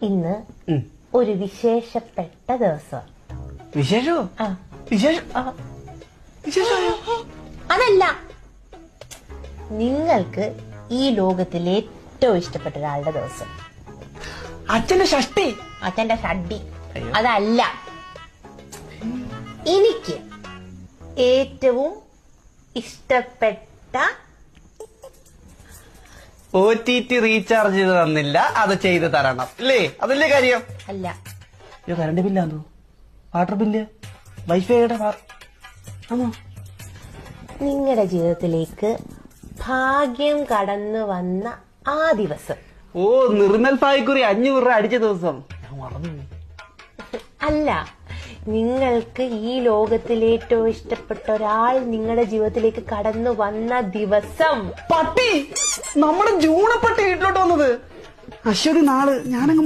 ഇന്ന് ഒരു വിശേഷപ്പെട്ട ദിവസം. വിശേഷോ? അതല്ല, നിങ്ങൾക്ക് ഈ ലോകത്തിൽ ഏറ്റവും ഇഷ്ടപ്പെട്ട ഒരാളുടെ ദിവസം. അച്ഛന്റെ ഷഷ്ടി. അച്ഛന്റെ ഷഡ്ഡി അതല്ല, എനിക്ക് ഏറ്റവും ഇഷ്ടപ്പെട്ട OTT റീചാർജ് ചെയ്ത് തന്നില്ല, അത് ചെയ്ത് തരണം അല്ലേ? അതല്ലേ കാര്യം? അല്ല, കറണ്ട് ബില്ലാന്നോ, വാട്ടർ ബില്ല്, വൈഫൈയുടെ നിങ്ങളുടെ ജീവിതത്തിലേക്ക് ഭാഗ്യം കടന്നു വന്ന ആ ദിവസം. ഓ, നിർമ്മൽ ഭായിക്കുറി 500 രൂപ അടിച്ച ദിവസം. ഞാൻ മറന്നു. അല്ല, നിങ്ങൾക്ക് ഈ ലോകത്തിൽ ഏറ്റവും ഇഷ്ടപ്പെട്ട ഒരാൾ നിങ്ങളുടെ ജീവിതത്തിലേക്ക് കടന്നു വന്ന ദിവസം. പട്ടി, നമ്മുടെ ജൂണപ്പട്ടി വീട്ടിലോട്ട് വന്നത്. അശ്വതി നാള് ഞാനങ്ങ്